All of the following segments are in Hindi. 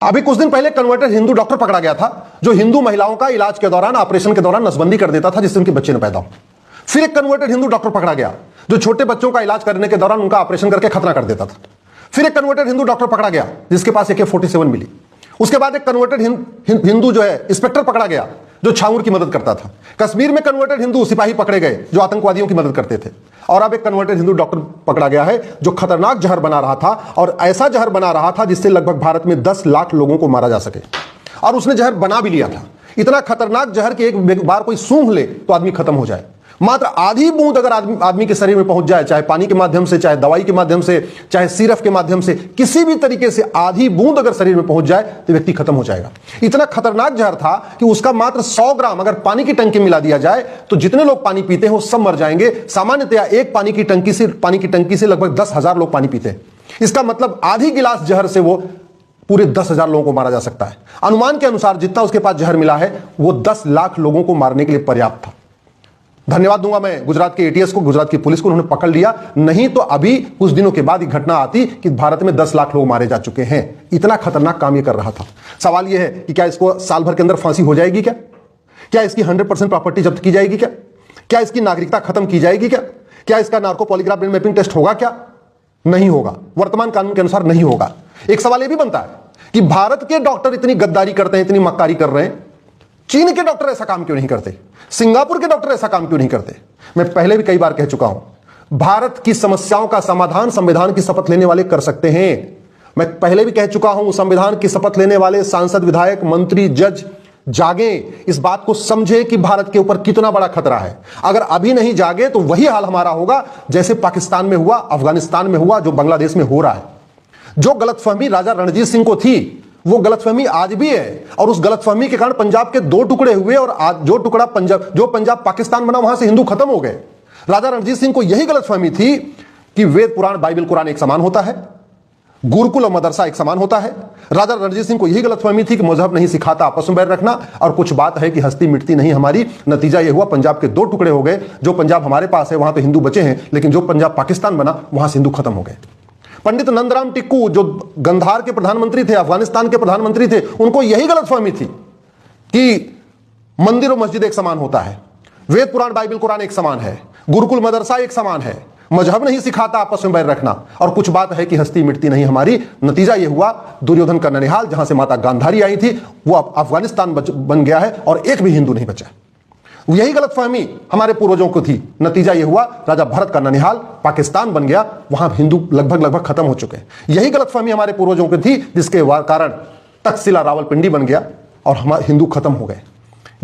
अभी कुछ दिन पहले कन्वर्टेड हिंदू डॉक्टर पकड़ा गया था जो हिंदू महिलाओं का इलाज के दौरान, ऑपरेशन के दौरान नसबंदी कर देता था जिससे उनके बच्चे न पैदा हो। फिर एक कन्वर्टेड हिंदू डॉक्टर पकड़ा गया जो छोटे बच्चों का इलाज करने के दौरान उनका ऑपरेशन करके खतना कर देता था। फिर एक कन्वर्टेड हिंदू डॉक्टर पकड़ा गया जिसके पास AK-47 मिली। उसके बाद एक कन्वर्टेड हिंदू जो है इंस्पेक्टर पकड़ा गया जो छाऊर की मदद करता था। कश्मीर में कन्वर्टेड हिंदू सिपाही पकड़े गए जो आतंकवादियों की मदद करते थे। और अब एक कन्वर्टेड हिंदू डॉक्टर पकड़ा गया है जो खतरनाक जहर बना रहा था, और ऐसा जहर बना रहा था जिससे लगभग भारत में 10 लाख लोगों को मारा जा सके। और उसने जहर बना भी लिया था, इतना खतरनाक जहर कि एक बार कोई सूंघ ले तो आदमी खत्म हो जाए। मात्र आधी बूंद अगर आदमी के शरीर में पहुंच जाए, चाहे पानी के माध्यम से, चाहे दवाई के माध्यम से, चाहे सिरप के माध्यम से, किसी भी तरीके से आधी बूंद अगर शरीर में पहुंच जाए तो व्यक्ति खत्म हो जाएगा। इतना खतरनाक जहर था कि उसका मात्र 100 ग्राम अगर पानी की टंकी मिला दिया जाए तो जितने लोग पानी पीते हैं वो सब मर जाएंगे। सामान्यतया एक पानी की टंकी से लगभग 10,000 लोग पानी पीते हैं। इसका मतलब आधी गिलास जहर से वो पूरे 10,000 लोगों को मारा जा सकता है। अनुमान के अनुसार जितना उसके पास जहर मिला है वो 10 लाख लोगों को मारने के लिए पर्याप्त था। धन्यवाद दूंगा मैं गुजरात के ATS को, गुजरात की पुलिस को, उन्होंने पकड़ लिया। नहीं तो अभी कुछ दिनों के बाद एक घटना आती कि भारत में 10 लाख लोग मारे जा चुके हैं। इतना खतरनाक काम ये कर रहा था। सवाल यह है कि क्या इसको साल भर के अंदर फांसी हो जाएगी? क्या इसकी 100% प्रॉपर्टी जब्त की जाएगी? क्या इसकी नागरिकता खत्म की जाएगी? क्या इसका narco polygraph brain mapping test होगा? क्या नहीं होगा, वर्तमान कानून के अनुसार नहीं होगा। एक सवाल यह भी बनता है कि भारत के डॉक्टर इतनी गद्दारी करते हैं, इतनी मक्कारी कर रहे हैं, चीन के डॉक्टर ऐसा काम क्यों नहीं करते? सिंगापुर के डॉक्टर ऐसा काम क्यों नहीं करते? मैं पहले भी कई बार कह चुका हूं, भारत की समस्याओं का समाधान संविधान की शपथ लेने वाले कर सकते हैं। मैं पहले भी कह चुका हूं, संविधान की शपथ लेने वाले सांसद, विधायक, मंत्री, जज जागे, इस बात को समझे कि भारत के ऊपर कितना बड़ा खतरा है। अगर अभी नहीं जागे तो वही हाल हमारा होगा जैसे पाकिस्तान में हुआ, अफगानिस्तान में हुआ, जो बांग्लादेश में हो रहा है। जो गलतफहमी राजा रणजीत सिंह को थी वो गलतफहमी आज भी है, और उस गलतफहमी के कारण पंजाब के 2 टुकड़े हुए, और आज जो पंजाब पाकिस्तान बना वहां से हिंदू खत्म हो गए। राजा रणजीत सिंह को यही गलतफहमी थी कि वेद पुराण, बाइबल, कुरान एक समान होता है, गुरुकुल और मदरसा एक समान होता है। राजा रणजीत सिंह को यही गलतफहमी थी कि मजहब नहीं सिखाता आपस में बैर रखना, और कुछ बात है कि हस्ती मिटती नहीं हमारी। नतीजा यह हुआ पंजाब के 2 टुकड़े हो गए। जो पंजाब हमारे पास है वहां तो हिंदू बचे हैं, लेकिन जो पंजाब पाकिस्तान बना वहां से हिंदू खत्म हो गए। पंडित नंदराम टिक्कू जो गंधार के प्रधानमंत्री थे, अफगानिस्तान के प्रधानमंत्री थे, उनको यही गलतफहमी थी कि मंदिर और मस्जिद एक समान होता है, वेद पुराण बाइबल कुरान एक समान है, गुरुकुल मदरसा एक समान है, मजहब नहीं सिखाता आपस में बैर रखना, और कुछ बात है कि हस्ती मिटती नहीं हमारी। नतीजा यह हुआ दुर्योधन का ननिहाल, जहां से माता गांधारी आई थी, वो अब अफगानिस्तान बन गया है और एक भी हिंदू नहीं बचा। यही गलतफहमी हमारे पूर्वजों को थी। नतीजा यह हुआ राजा भरत का ननिहाल पाकिस्तान बन गया, वहां हिंदू लगभग खत्म हो चुके हैं। यही गलतफहमी हमारे पूर्वजों को थी जिसके कारण तक्षशिला रावलपिंडी बन गया और हमारे हिंदू खत्म हो गए।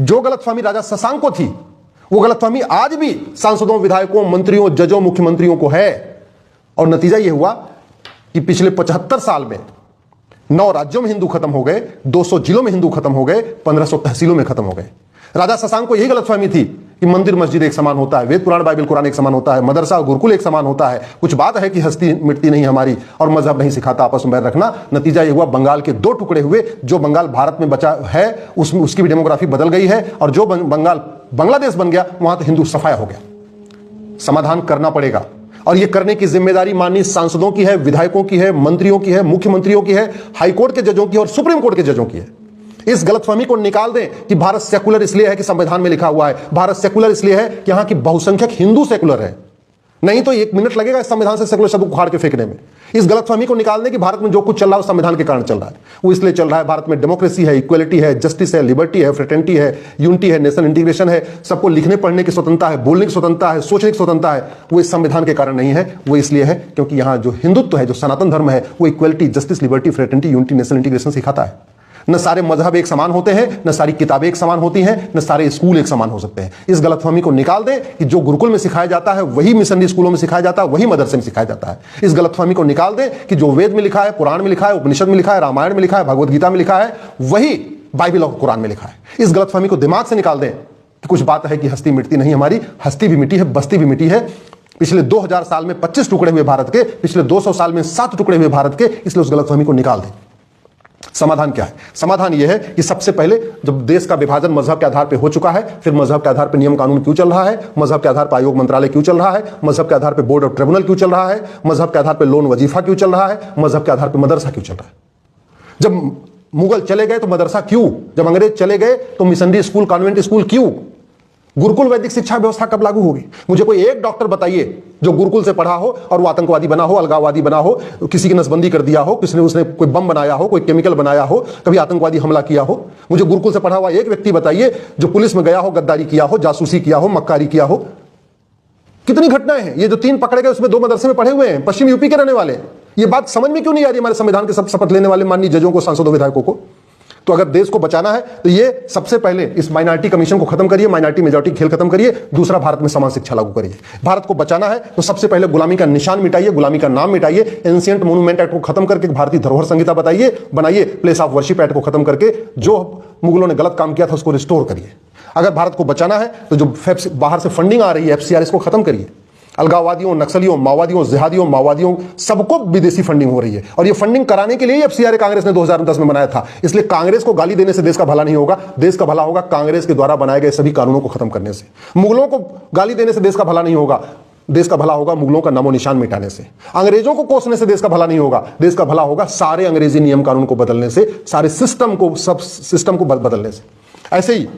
जो गलतफहमी राजा शशांक को थी वो गलतफहमी आज भी सांसदों, विधायकों, मंत्रियों, जजों, मुख्यमंत्रियों को है। और नतीजा यह हुआ कि पिछले 75 साल में 9 राज्यों में हिंदू खत्म हो गए, 200 जिलों में हिंदू खत्म हो गए, 1500 तहसीलों में खत्म हो गए। राजा शशांक को यही गलतफहमी थी कि मंदिर मस्जिद एक समान होता है, वेद पुराण बाइबल कुरान एक समान होता है, मदरसा और गुरुकुल एक समान होता है। कुछ बात है कि हस्ती मिटती नहीं हमारी, और मजहब नहीं सिखाता आपस में बैर रखना। नतीजा यह हुआ बंगाल के 2 टुकड़े हुए। जो बंगाल भारत में बचा है उसमें उसकी भी डेमोग्राफी बदल गई है, और जो बंगाल बांग्लादेश बन गया वहां तो हिंदू सफाया हो गया। समाधान करना पड़ेगा, और यह करने की जिम्मेदारी माननीय सांसदों की है, विधायकों की है, मंत्रियों की है, मुख्यमंत्रियों की है, हाईकोर्ट के जजों की और सुप्रीम कोर्ट के जजों की है। इस गलतफहमी को निकाल दें कि भारत सेकुलर इसलिए है कि संविधान में लिखा हुआ है, भारत सेकुलर इसलिए है कि यहां की बहुसंख्यक हिंदू सेकुलर है। नहीं तो 1 मिनट लगेगा इस संविधान से सेकुलर शब्द को उखाड़ के फेंकने में। इस गलतफहमी को निकाल दें कि भारत में जो कुछ चल रहा है वो संविधान के कारण चल रहा है। वो इसलिए चल रहा है भारत में डेमोक्रेसी है, इक्वलिटी है, जस्टिस है, लिबर्टी है, फ्रेटर्निटी है, यूनिटी है, नेशनल इंटीग्रेशन है, सबको लिखने पढ़ने की स्वतंत्रता है, बोलने की स्वतंत्रता है, सोचने की स्वतंत्रता है। वो इस संविधान के कारण नहीं है, वो इसलिए है क्योंकि यहां जो हिंदुत्व है, जो सनातन धर्म है, वो equality, justice, liberty, fraternity, unity, national integration सिखाता है। न सारे मजहब एक समान होते हैं, न सारी किताबें एक समान होती हैं, न सारे स्कूल एक समान हो सकते हैं। इस गलतफहमी को निकाल दें कि जो गुरुकुल में सिखाया जाता है वही मिशनरी स्कूलों में सिखाया जाता है, वही मदरसे में सिखाया जाता है। इस गलतफहमी को निकाल दें कि जो वेद में लिखा है, पुराण में लिखा है, उपनिषद में लिखा है, रामायण में लिखा है, भगवद गीता में लिखा है, वही बाइबल और कुरान में लिखा है। इस गलतफहमी को दिमाग से निकाल दें कि कुछ बात है कि हस्ती मिटती नहीं हमारी, हस्ती भी मिटी है, बस्ती भी मिटी है। पिछले 2000 साल में 25 टुकड़े हुए भारत के, पिछले 200 साल में 7 टुकड़े हुए भारत के, इसलिए उस गलतफहमी को निकाल दें। समाधान क्या है? समाधान यह है कि सबसे पहले जब देश का विभाजन मजहब के आधार पर हो चुका है, फिर मजहब के आधार पर नियम कानून क्यों चल रहा है, मजहब के आधार पर आयोग मंत्रालय क्यों चल रहा है, मजहब के आधार पर बोर्ड और ट्रिब्यूनल क्यों चल रहा है, मजहब के आधार पर लोन वजीफा क्यों चल रहा है, मजहब के आधार पर मदरसा क्यों चल रहा है। जब मुगल चले गए तो मदरसा क्यों? जब अंग्रेज चले गए तो मिशनरी स्कूल, कॉन्वेंट स्कूल क्यों? गुरुकुल वैदिक शिक्षा व्यवस्था कब लागू होगी? मुझे कोई एक डॉक्टर बताइए जो गुरुकुल से पढ़ा हो और वो आतंकवादी बना हो, अलगाववादी बना हो, किसी की नसबंदी कर दिया हो, किसी ने उसने कोई बम बनाया हो, कोई केमिकल बनाया हो, कभी आतंकवादी हमला किया हो। मुझे गुरुकुल से पढ़ा हुआ एक व्यक्ति बताइए जो पुलिस में गया हो, गद्दारी किया हो, जासूसी किया हो, मक्कारी किया हो। कितनी घटनाएं हैं। ये जो 3 पकड़े गए उसमें 2 मदरसे में पढ़े हुए हैं, पश्चिम यूपी के रहने वाले। ये बात समझ में क्यों नहीं आ रही हमारे संविधान के सब शपथ लेने वाले माननीय जजों को, सांसदों, विधायकों को? तो अगर देश को बचाना है तो ये सबसे पहले इस माइनॉरिटी कमीशन को खत्म करिए, माइनॉरिटी मेजॉरिटी खेल खत्म करिए। दूसरा, भारत में समान शिक्षा लागू करिए। भारत को बचाना है तो सबसे पहले गुलामी का निशान मिटाइए, गुलामी का नाम मिटाइए। एंशिएंट मॉन्यूमेंट एक्ट को खत्म करके भारतीय धरोहर संहिता बनाइए। प्लेस ऑफ वर्शिप एक्ट को खत्म करके जो मुगलों ने गलत काम किया था उसको रिस्टोर करिए। अगर भारत को बचाना है तो जो बाहर से फंडिंग आ रही है, FCR, इसको खत्म करिए। अलगाववादियों, नक्सलियों, माओवादियों, जिहादियों, माओवादियों, सबको विदेशी फंडिंग हो रही है और ये फंडिंग कराने के लिए ही FCR कांग्रेस ने 2010 में बनाया था। इसलिए कांग्रेस को गाली देने से देश का भला नहीं होगा। देश का भला होगा कांग्रेस के द्वारा बनाए गए सभी कानूनों को खत्म करने से। मुगलों को गाली देने से देश का भला नहीं होगा। देश का भला होगा मुगलों का नामो निशान मिटाने से। अंग्रेजों को कोसने से देश का भला नहीं होगा। देश का भला होगा सारे अंग्रेजी नियम कानून को बदलने से, सारे सिस्टम को बदलने से। ऐसे ही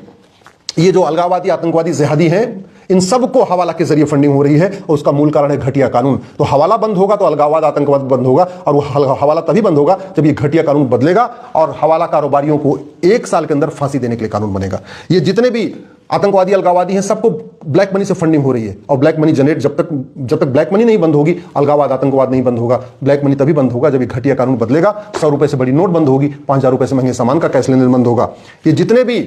ये जो अलगाववादी, आतंकवादी, जिहादी हैं, इन सबको हवाला के जरिए फंडिंग हो रही है और उसका मूल कारण है घटिया कानून। तो हवाला बंद होगा तो अलगाववाद, आतंकवाद बंद होगा और वो हवाला तभी बंद होगा जब ये घटिया कानून बदलेगा और हवाला कारोबारियों को 1 साल के अंदर फांसी देने के लिए कानून बनेगा। ये जितने भी आतंकवादी, अलगाववादी हैं, सबको ब्लैक मनी से फंडिंग हो रही है और ब्लैक मनी जनरेट जब तक ब्लैक मनी नहीं बंद होगी, अलगाववाद, आतंकवाद नहीं बंद होगा। ब्लैक मनी तभी बंद होगा जब ये घटिया कानून बदलेगा। 100 रुपए से बड़ी नोट बंद होगी, 5000 रुपए से महंगे सामान का कैश लेन देन बंद होगा। ये जितने भी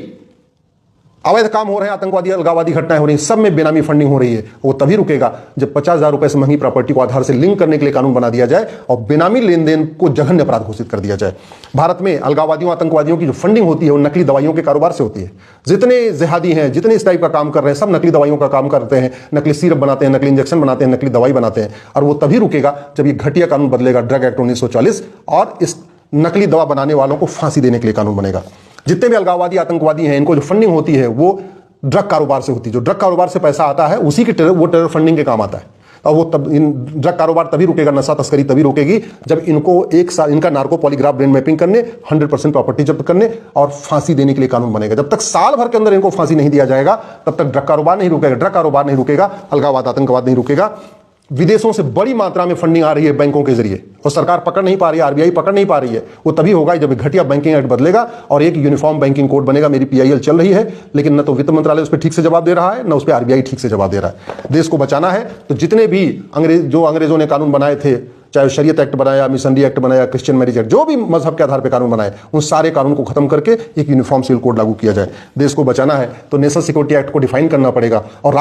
अवैध काम हो रहे हैं, आतंकवादी, अलगाववादी घटनाएं हो रही हैं, सब में बेनामी फंडिंग हो रही है। वो तभी रुकेगा जब 50,000 रुपए से महंगी प्रॉपर्टी को आधार से लिंक करने के लिए कानून बना दिया जाए और बेनामी लेन देन को जघन्य अपराध घोषित कर दिया जाए। भारत में अलगाववादियों, आतंकवादियों की जो फंडिंग होती है वो नकली दवाइयों के कारोबार से होती है। जितने जिहादी हैं, जितने इस टाइप का काम कर रहे हैं, सब नकली दवाइयों का काम करते हैं। नकली सिरप बनाते हैं, नकली इंजेक्शन बनाते हैं, नकली दवाई बनाते हैं और वो तभी रुकेगा जब ये घटिया कानून बदलेगा, ड्रग एक्ट 1940, और इस नकली दवा बनाने वालों को फांसी देने के लिए कानून बनेगा। जितने भी अलगाववादी, आतंकवादी हैं, इनको जो फंडिंग होती है वो ड्रग कारोबार से होती है। जो ड्रग कारोबार से पैसा आता है उसी की टेरर फंडिंग के काम आता है और वो तब इन ड्रग कारोबार तभी रुकेगा, नशा तस्करी तभी रुकेगी जब इनको 1 साल इनका नार्को पॉलीग्राफ ब्रेन मैपिंग करने, 100% प्रॉपर्टी जब्त करने और फांसी देने के लिए कानून बनेगा। जब तक साल भर के अंदर इनको फांसी नहीं दिया जाएगा तब तक ड्रग कारोबार नहीं रुकेगा, ड्रग कारोबार नहीं रुकेगा, अलगाववाद, आतंकवाद नहीं रुकेगा। विदेशों से बड़ी मात्रा में फंडिंग आ रही है बैंकों के जरिए और सरकार पकड़ नहीं पा रही है, RBI पकड़ नहीं पा रही है। वो तभी होगा जब घटिया बैंकिंग एक्ट बदलेगा और एक यूनिफॉर्म बैंकिंग कोड बनेगा। मेरी PIL चल रही है लेकिन न तो वित्त मंत्रालय उस पर ठीक से जवाब दे रहा है, न उस पर RBI ठीक से जवाब दे रहा है। देश को बचाना है तो जितने भी अंग्रेजों ने कानून बनाए थे, चाहे शरीयत एक्ट बनाया, मिशनरी एक्ट बनाया, क्रिश्चियन मैरिज एक्ट, जो भी मजहब के आधार पर कानून बनाए, उन सारे कानून को खत्म करके एक यूनिफॉर्म सिविल कोड लागू किया जाए। देश को बचाना है तो नेशनल सिक्योरिटी एक्ट को डिफाइन करना पड़ेगा और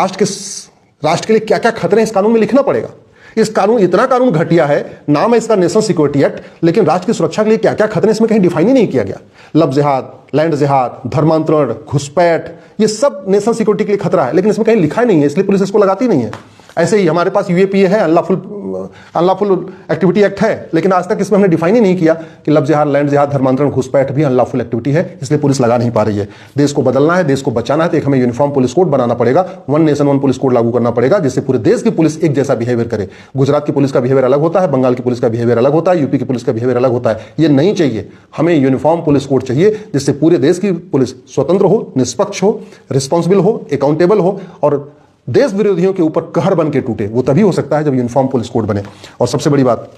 राष्ट्र के लिए क्या क्या खतरे हैं इस कानून में लिखना पड़ेगा। इस कानून, इतना कानून घटिया है, नाम है इसका नेशनल सिक्योरिटी एक्ट, लेकिन राष्ट्र की सुरक्षा के लिए क्या क्या खतरे इसमें कहीं डिफाइन ही नहीं किया गया। लव जिहाद, लैंड जिहाद, धर्मांतरण, घुसपैठ, ये सब नेशनल सिक्योरिटी के लिए खतरा है, लेकिन इसमें कहीं लिखा ही नहीं है, इसलिए पुलिस इसको लगाती नहीं है। ऐसे ही हमारे पास UAPA है, अनलॉफुल एक्टिविटी एक्ट है, लेकिन आज तक इसमें हमने डिफाइन ही नहीं किया कि लव जिहाद, लैंड जिहाद, धर्मांतरण, घुसपैठ भी अनलॉफुल एक्टिविटी है, इसलिए पुलिस लगा नहीं पा रही है। देश को बदलना है, देश को बचाना है तो एक हमें यूनिफॉर्म पुलिस कोड बनाना पड़ेगा, 1 नेशन 1 पुलिस कोड लागू करना पड़ेगा, जिससे पूरे देश की पुलिस एक जैसा बिहेवियर करे। गुजरात की पुलिस का बिहेवियर अलग होता है, बंगाल की पुलिस का बिहेवियर अलग होता है, यूपी की पुलिस का बिहेवियर अलग होता है। ये नहीं चाहिए, हमें यूनिफॉर्म पुलिस कोड चाहिए जिससे पूरे देश की पुलिस स्वतंत्र हो, निष्पक्ष हो, रिस्पॉन्सिबल हो, अकाउंटेबल हो और देश विरोधियों के ऊपर कहर बन के टूटे। वो तभी हो सकता है जब यूनिफॉर्म पुलिस कोड बने। और सबसे बड़ी बात,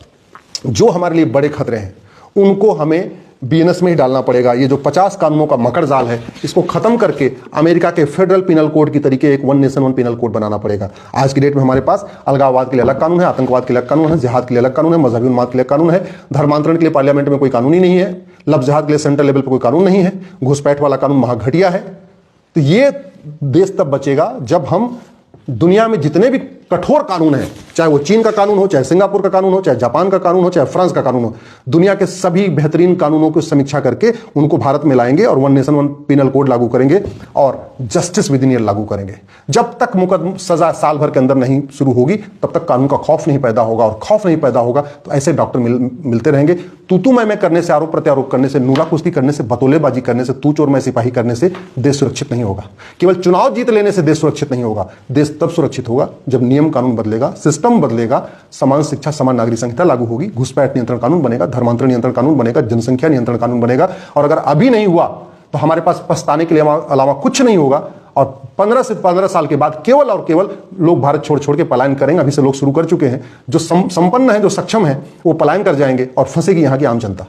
जो हमारे लिए बड़े खतरे हैं उनको हमें BNS में ही डालना पड़ेगा। ये जो 50 कानूनों का मकर जाल है, इसको खत्म करके अमेरिका के फेडरल पिनल कोड की तरीके एक 1 नेशन 1 पिनल कोड बनाना पड़ेगा। आज की डेट में हमारे पास अलगाववाद के लिए अलग कानून है, आतंकवाद के लिए अलग कानून है, जिहाद के लिए अलग कानून है, मजहबी उन्माद के लिए कानून है, धर्मांतरण के लिए पार्लियामेंट में कोई कानून ही नहीं है, लव जिहाद के लिए सेंट्रल लेवल पर कोई कानून नहीं है, घुसपैठ वाला कानून महाघटिया है। तो ये देश तब बचेगा जब हम दुनिया में जितने भी कठोर कानून हैं, चाहे वो चीन का कानून हो, चाहे सिंगापुर का कानून हो, चाहे जापान का कानून हो, चाहे फ्रांस का कानून हो, दुनिया के सभी बेहतरीन कानूनों की समीक्षा करके उनको भारत में लाएंगे और 1 नेशन 1 पिनल कोड लागू करेंगे और जस्टिस विद इन ईयर लागू करेंगे। जब तक मुकदमा सजा साल भर के अंदर नहीं शुरू होगी तब तक कानून का खौफ नहीं पैदा होगा और खौफ नहीं पैदा होगा तो ऐसे डॉक्टर मिलते रहेंगे। तू मैं करने से, आरोप प्रत्यारोप करने से, नूरा कुश्ती करने से, बतौलेबाजी करने से, तू चोर मैं सिपाही करने से देश सुरक्षित नहीं होगा। केवल चुनाव जीत लेने से देश सुरक्षित नहीं होगा। देश तब सुरक्षित होगा जब नियम नियम कानून बदलेगा, सिस्टम बदलेगा, समान शिक्षा समान नागरिक संहिता लागू होगी, घुसपैठ नियंत्रण कानून बनेगा, धर्मांतरण नियंत्रण कानून बनेगा, जनसंख्या नियंत्रण कानून बनेगा। और अगर अभी नहीं हुआ तो हमारे पास पछताने के लिए अलावा कुछ नहीं होगा। और 15 से 15 साल के बाद केवल और केवल लोग भारत छोड़ छोड़ के पलायन करेंगे। अभी से लोग शुरू कर चुके हैं। जो संपन्न है, जो सक्षम है, वो पलायन कर जाएंगे और फंसेगी यहां की आम जनता।